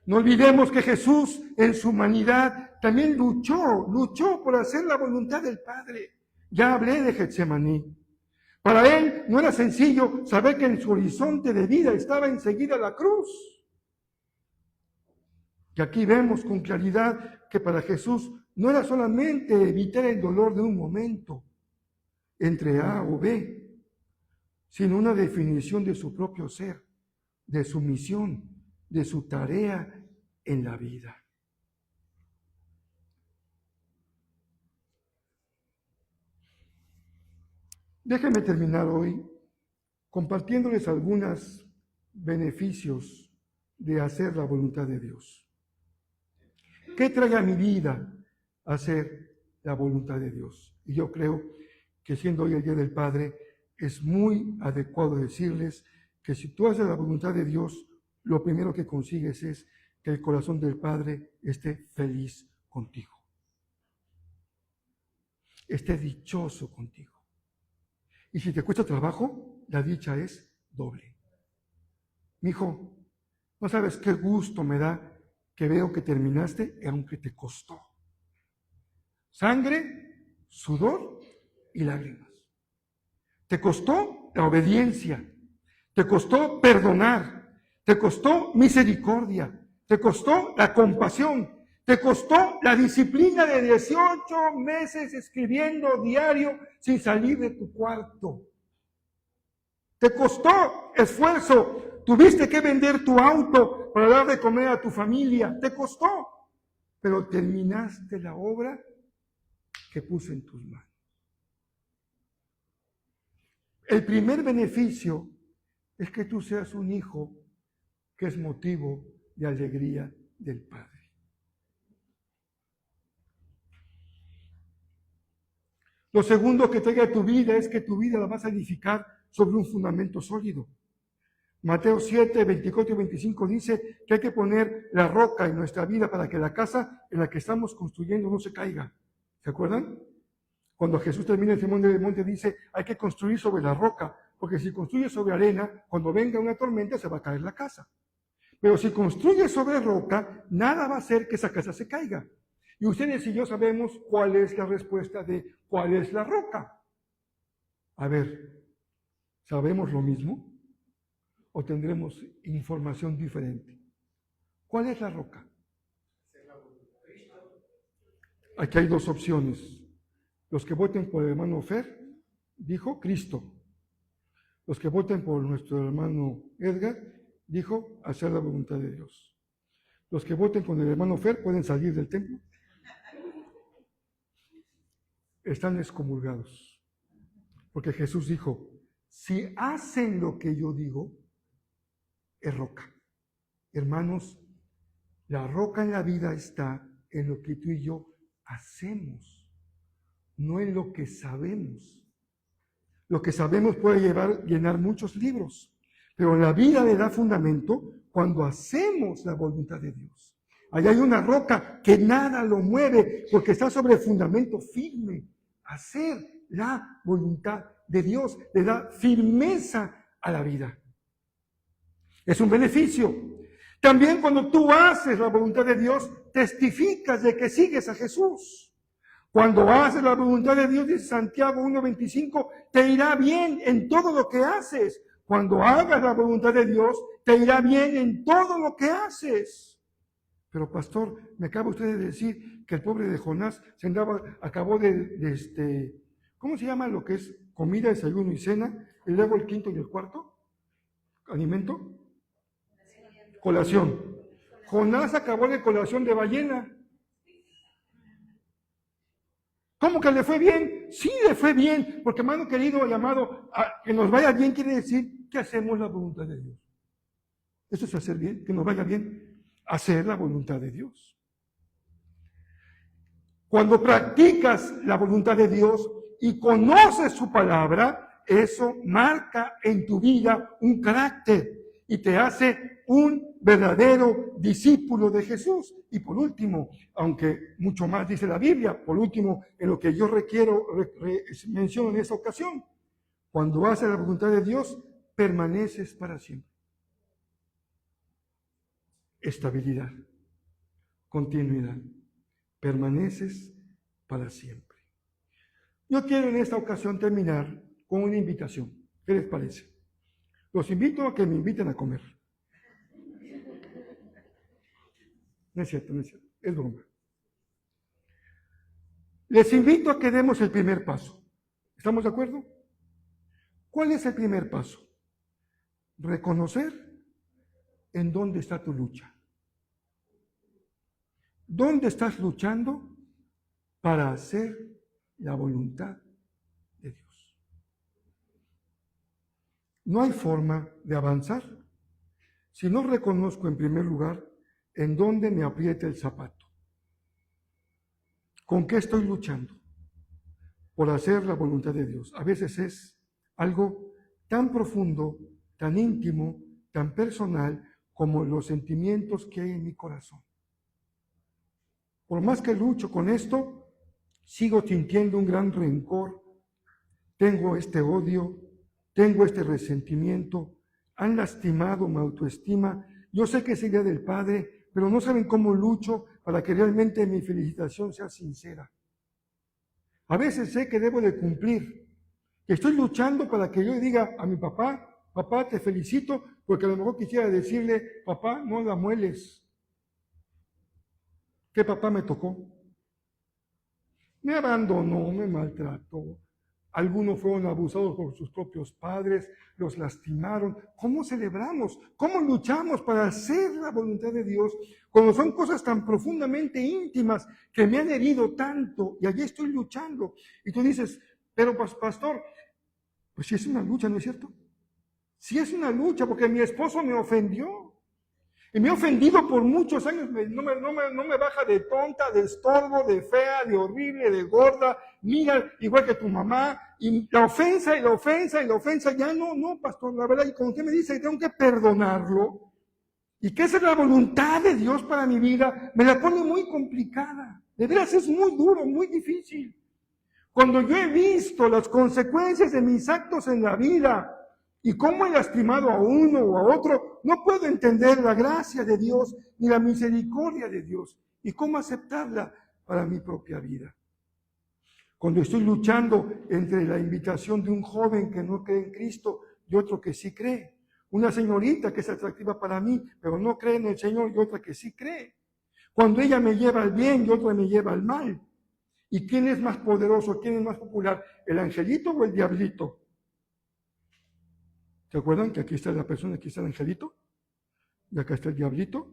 No olvidemos que Jesús en su humanidad también luchó por hacer la voluntad del Padre. Ya hablé de Getsemaní. Para él no era sencillo saber que en su horizonte de vida estaba enseguida la cruz. Y aquí vemos con claridad que para Jesús no era solamente evitar el dolor de un momento entre A o B, sino una definición de su propio ser, de su misión, de su tarea en la vida. Déjenme terminar hoy compartiéndoles algunos beneficios de hacer la voluntad de Dios. ¿Qué trae a mi vida hacer la voluntad de Dios? Y yo creo que siendo hoy el Día del Padre, es muy adecuado decirles que si tú haces la voluntad de Dios, lo primero que consigues es que el corazón del Padre esté feliz contigo. Esté dichoso contigo. Y si te cuesta trabajo, la dicha es doble. Mijo, no sabes qué gusto me da que veo que terminaste, aunque te costó. Sangre, sudor y lágrimas. Te costó la obediencia, te costó perdonar, te costó misericordia, te costó la compasión, te costó la disciplina de 18 meses escribiendo diario sin salir de tu cuarto. Te costó esfuerzo, tuviste que vender tu auto para dar de comer a tu familia, te costó, pero terminaste la obra que puse en tus manos. El primer beneficio es que tú seas un hijo que es motivo de alegría del Padre. Lo segundo que traiga a tu vida es que tu vida la vas a edificar sobre un fundamento sólido. Mateo 7, 24 y 25 dice que hay que poner la roca en nuestra vida para que la casa en la que estamos construyendo no se caiga. ¿Se acuerdan? Cuando Jesús termina el sermón del monte dice, hay que construir sobre la roca, porque si construyes sobre arena, cuando venga una tormenta se va a caer la casa. Pero si construyes sobre roca, nada va a hacer que esa casa se caiga. Y ustedes y yo sabemos cuál es la respuesta de cuál es la roca. A ver, ¿sabemos lo mismo? ¿O tendremos información diferente? ¿Cuál es la roca? Aquí hay dos opciones. Los que voten por el hermano Fer, dijo Cristo. Los que voten por nuestro hermano Edgar, dijo hacer la voluntad de Dios. Los que voten con el hermano Fer pueden salir del templo. Están excomulgados. Porque Jesús dijo, si hacen lo que yo digo, es roca. Hermanos, la roca en la vida está en lo que tú y yo hacemos, no en lo que sabemos. Lo que sabemos puede llenar muchos libros, pero la vida le da fundamento cuando hacemos la voluntad de Dios. Allá hay una roca que nada lo mueve porque está sobre fundamento firme. Hacer la voluntad de Dios, le da firmeza a la vida. Es un beneficio. También cuando tú haces la voluntad de Dios, testificas de que sigues a Jesús. Cuando haces la voluntad de Dios, dice Santiago 1:25, te irá bien en todo lo que haces. Cuando hagas la voluntad de Dios, te irá bien en todo lo que haces. Pero pastor, me acaba usted de decir que el pobre de Jonás acabó ¿cómo se llama lo que es comida, desayuno y cena? Y luego el quinto y el cuarto, alimento, colación. Jonás acabó de colación de ballena. ¿Cómo que le fue bien? Sí, le fue bien, porque hermano querido y amado, que nos vaya bien quiere decir que hacemos la voluntad de Dios. Eso es hacer bien, que nos vaya bien, hacer la voluntad de Dios. Cuando practicas la voluntad de Dios y conoces su palabra, eso marca en tu vida un carácter y te hace un verdadero discípulo de Jesús. Y por último, aunque mucho más dice la Biblia, por último, en lo que yo menciono en esta ocasión, cuando haces la voluntad de Dios, permaneces para siempre. Estabilidad, continuidad, permaneces para siempre. Yo quiero en esta ocasión terminar con una invitación. ¿Qué les parece? Los invito a que me inviten a comer. No es cierto, es broma. Les invito a que demos el primer paso. ¿Estamos de acuerdo? ¿Cuál es el primer paso? Reconocer en dónde está tu lucha. ¿Dónde estás luchando para hacer la voluntad de Dios? No hay forma de avanzar si no reconozco en primer lugar en dónde me aprieta el zapato. ¿Con qué estoy luchando? Por hacer la voluntad de Dios. A veces es algo tan profundo, tan íntimo, tan personal como los sentimientos que hay en mi corazón. Por más que lucho con esto, sigo sintiendo un gran rencor. Tengo este odio, tengo este resentimiento. Han lastimado mi autoestima. Yo sé que es el día del Padre, pero no saben cómo lucho para que realmente mi felicitación sea sincera. A veces sé que debo de cumplir, que estoy luchando para que yo le diga a mi papá, papá, te felicito, porque a lo mejor quisiera decirle, papá, no la mueles. ¿Qué papá me tocó? Me abandonó, me maltrató. Algunos fueron abusados por sus propios padres, los lastimaron. ¿Cómo celebramos? ¿Cómo luchamos para hacer la voluntad de Dios cuando son cosas tan profundamente íntimas que me han herido tanto y allí estoy luchando? Y tú dices, pero pastor, pues sí es una lucha, ¿no es cierto? Sí es una lucha porque mi esposo me ofendió. Y me he ofendido por muchos años, no me baja de tonta, de estorbo, de fea, de horrible, de gorda, mira, igual que tu mamá, y la ofensa, y la ofensa, y la ofensa, ya no, pastor, la verdad, y cuando usted me dice que tengo que perdonarlo, y que esa es la voluntad de Dios para mi vida, me la pone muy complicada, de veras es muy duro, muy difícil. Cuando yo he visto las consecuencias de mis actos en la vida, y cómo he lastimado a uno o a otro, no puedo entender la gracia de Dios ni la misericordia de Dios y cómo aceptarla para mi propia vida. Cuando estoy luchando entre la invitación de un joven que no cree en Cristo y otro que sí cree, una señorita que es atractiva para mí, pero no cree en el Señor y otra que sí cree. Cuando ella me lleva al bien y otra me lleva al mal. ¿Y quién es más poderoso? ¿Quién es más popular? ¿El angelito o el diablito? ¿Se acuerdan que aquí está la persona, aquí está el angelito? Y acá está el diablito.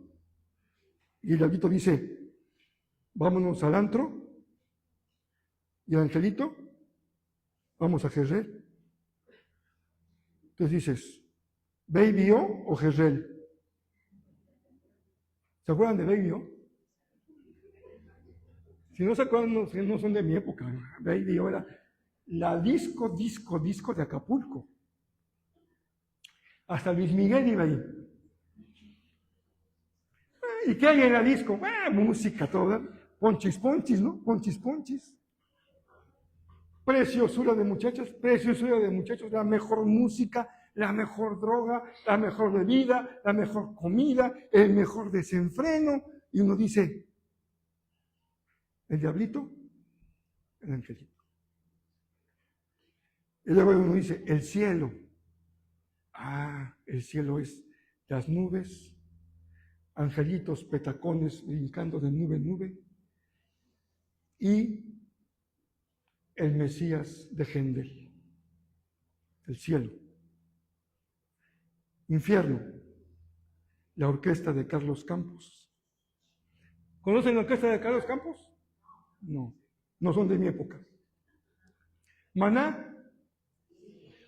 Y el diablito dice, vámonos al antro. Y el angelito, vamos a Jezreel. Entonces dices, ¿Baby O Jezreel? ¿Se acuerdan de Baby O? Si no se acuerdan, no son de mi época. Baby O era la disco de Acapulco. Hasta Luis Miguel iba ahí. ¿Y qué hay en la disco? Música toda. Ponchis, ¿no? Ponchis. preciosura de muchachos, la mejor música, la mejor droga, la mejor bebida, la mejor comida, el mejor desenfreno. Y uno dice, el diablito, el angelito. Y luego uno dice, el cielo. Ah, el cielo es las nubes, angelitos petacones brincando de nube en nube, y el Mesías de Händel, el cielo. Infierno, la orquesta de Carlos Campos. ¿Conocen la orquesta de Carlos Campos? No, no son de mi época. Maná,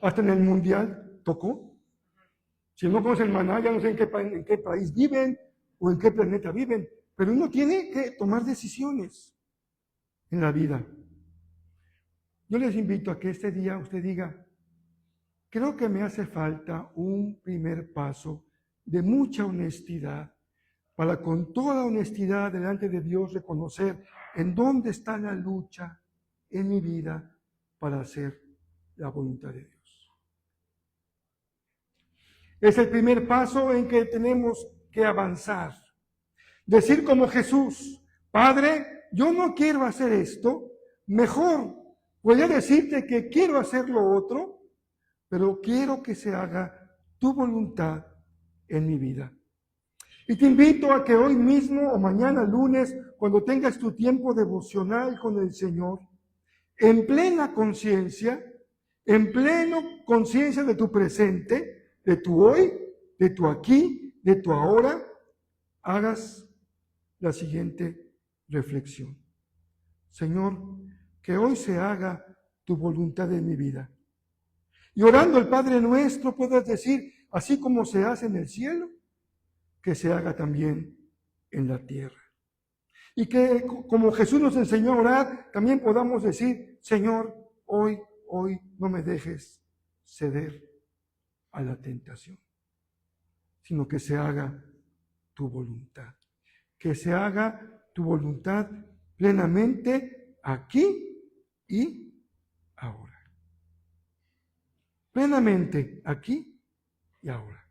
hasta en el Mundial tocó. Si no conocen Maná, ya no sé en qué país viven o en qué planeta viven, pero uno tiene que tomar decisiones en la vida. Yo les invito a que este día usted diga, creo que me hace falta un primer paso de mucha honestidad para con toda honestidad delante de Dios reconocer en dónde está la lucha en mi vida para hacer la voluntad de Dios. Es el primer paso en que tenemos que avanzar. Decir como Jesús, Padre, yo no quiero hacer esto, mejor voy a decirte que quiero hacer lo otro, pero quiero que se haga tu voluntad en mi vida. Y te invito a que hoy mismo o mañana lunes, cuando tengas tu tiempo devocional con el Señor, en plena conciencia de tu presente, de tu hoy, de tu aquí, de tu ahora, hagas la siguiente reflexión. Señor, que hoy se haga tu voluntad en mi vida. Y orando el Padre Nuestro puedas decir, así como se hace en el cielo, que se haga también en la tierra. Y que como Jesús nos enseñó a orar, también podamos decir, Señor, hoy no me dejes ceder a la tentación, sino que se haga tu voluntad. Que se haga tu voluntad plenamente aquí y ahora. Plenamente aquí y ahora.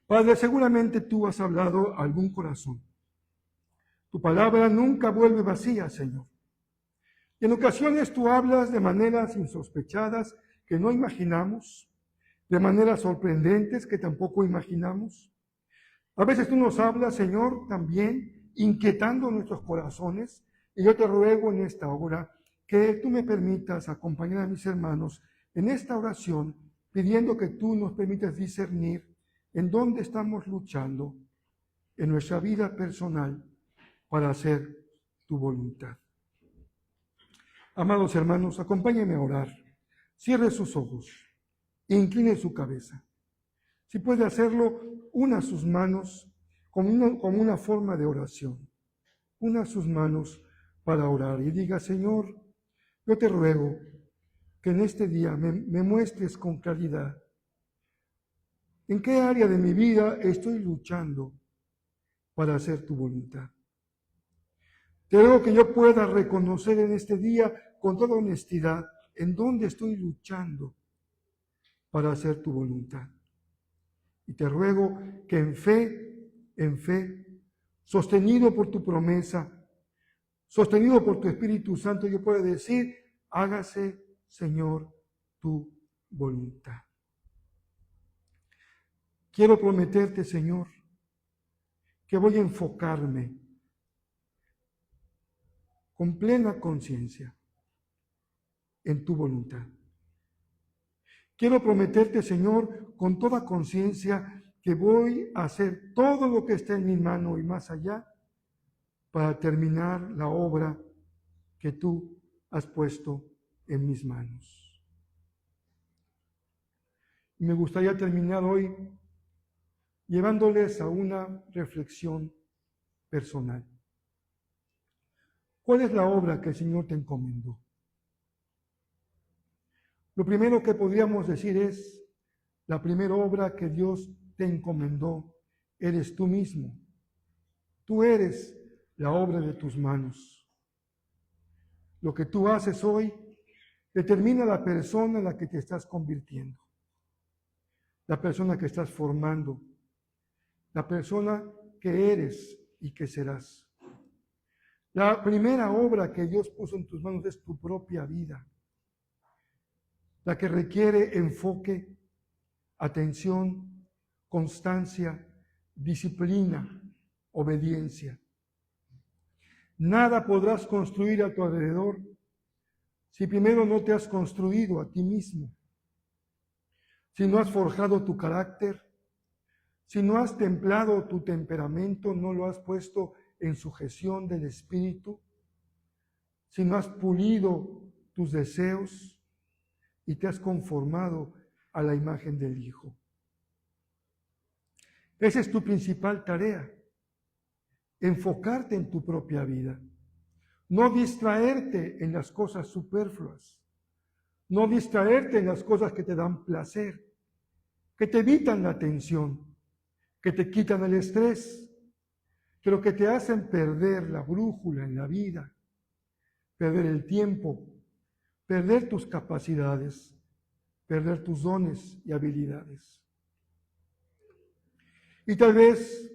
Padre, seguramente tú has hablado a algún corazón. Tu palabra nunca vuelve vacía, Señor. Y en ocasiones tú hablas de maneras insospechadas que no imaginamos, de maneras sorprendentes que tampoco imaginamos. A veces tú nos hablas, Señor, también inquietando nuestros corazones. Y yo te ruego en esta hora que tú me permitas acompañar a mis hermanos en esta oración, pidiendo que tú nos permitas discernir en dónde estamos luchando en nuestra vida personal para hacer tu voluntad. Amados hermanos, acompáñenme a orar. Cierre sus ojos e incline su cabeza. Si puede hacerlo, una sus manos como una forma de oración. Una sus manos para orar y diga, Señor, yo te ruego que en este día me muestres con claridad en qué área de mi vida estoy luchando para hacer tu voluntad. Te ruego que yo pueda reconocer en este día con toda honestidad en dónde estoy luchando para hacer tu voluntad. Y te ruego que en fe, sostenido por tu promesa, sostenido por tu Espíritu Santo, yo pueda decir, hágase, Señor, tu voluntad. Quiero prometerte, Señor, que voy a enfocarme con plena conciencia en tu voluntad. Quiero prometerte, Señor, con toda conciencia que voy a hacer todo lo que esté en mi mano y más allá para terminar la obra que tú has puesto en mis manos. Y me gustaría terminar hoy llevándoles a una reflexión personal. ¿Cuál es la obra que el Señor te encomendó? Lo primero que podríamos decir es, la primera obra que Dios te encomendó eres tú mismo. Tú eres la obra de tus manos. Lo que tú haces hoy determina la persona en la que te estás convirtiendo, la persona que estás formando, la persona que eres y que serás. La primera obra que Dios puso en tus manos es tu propia vida, la que requiere enfoque, atención, constancia, disciplina, obediencia. Nada podrás construir a tu alrededor si primero no te has construido a ti mismo, si no has forjado tu carácter, si no has templado tu temperamento, no lo has puesto en sujeción del Espíritu, si no has pulido tus deseos y te has conformado a la imagen del Hijo. Esa es tu principal tarea, enfocarte en tu propia vida, no distraerte en las cosas superfluas, no distraerte en las cosas que te dan placer, que te evitan la atención, que te quitan el estrés, pero que te hacen perder la brújula en la vida, perder el tiempo, perder tus capacidades, perder tus dones y habilidades. Y tal vez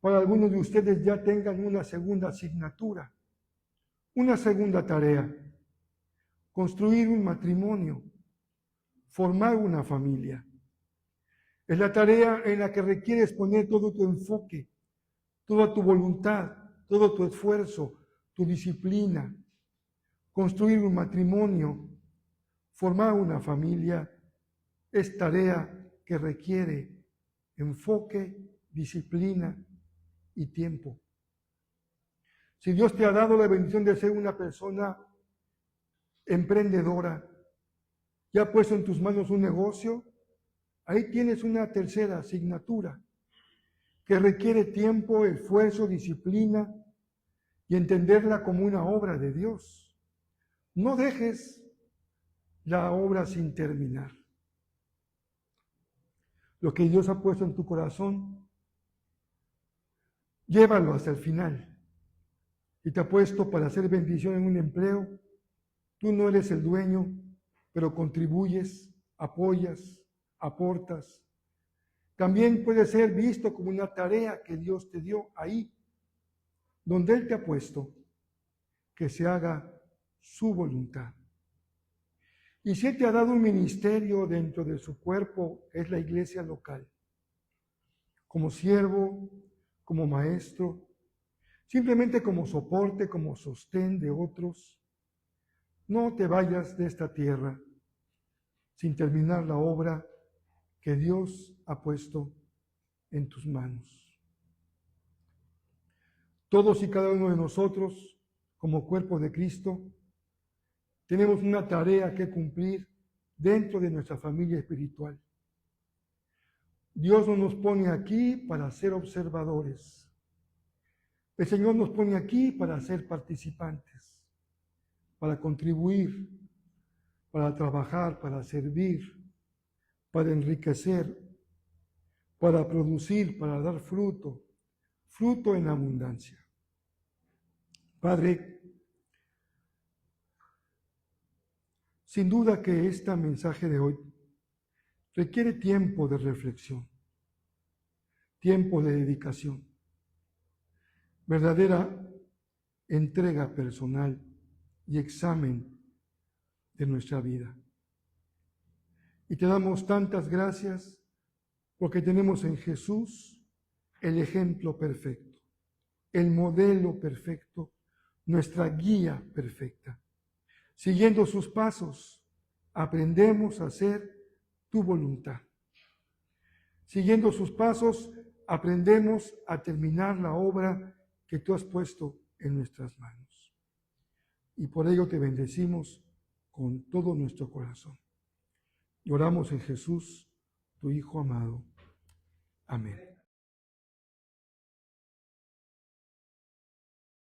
para algunos de ustedes ya tengan una segunda asignatura, una segunda tarea, construir un matrimonio, formar una familia. Es la tarea en la que requieres poner todo tu enfoque, toda tu voluntad, todo tu esfuerzo, tu disciplina. Construir un matrimonio, formar una familia, es tarea que requiere enfoque, disciplina y tiempo. Si Dios te ha dado la bendición de ser una persona emprendedora, ya ha puesto en tus manos un negocio, ahí tienes una tercera asignatura que requiere tiempo, esfuerzo, disciplina y entenderla como una obra de Dios. No dejes la obra sin terminar. Lo que Dios ha puesto en tu corazón, llévalo hasta el final. Si te ha puesto para hacer bendición en un empleo, tú no eres el dueño, pero contribuyes, apoyas, aportas. También puede ser visto como una tarea que Dios te dio ahí, donde Él te ha puesto, que se haga su voluntad. Y si Él te ha dado un ministerio dentro de su cuerpo, es la iglesia local, como siervo, como maestro, simplemente como soporte, como sostén de otros, no te vayas de esta tierra sin terminar la obra que Dios ha puesto en tus manos. Todos y cada uno de nosotros, como cuerpo de Cristo, tenemos una tarea que cumplir dentro de nuestra familia espiritual. Dios no nos pone aquí para ser observadores. El Señor nos pone aquí para ser participantes, para contribuir, para trabajar, para servir, para enriquecer, para producir, para dar fruto, fruto en abundancia. Padre, sin duda que este mensaje de hoy requiere tiempo de reflexión, tiempo de dedicación, verdadera entrega personal y examen de nuestra vida. Y te damos tantas gracias porque tenemos en Jesús el ejemplo perfecto, el modelo perfecto, nuestra guía perfecta. Siguiendo sus pasos, aprendemos a hacer tu voluntad. Siguiendo sus pasos, aprendemos a terminar la obra que tú has puesto en nuestras manos. Y por ello te bendecimos con todo nuestro corazón. Y oramos en Jesús, tu Hijo amado. Amén.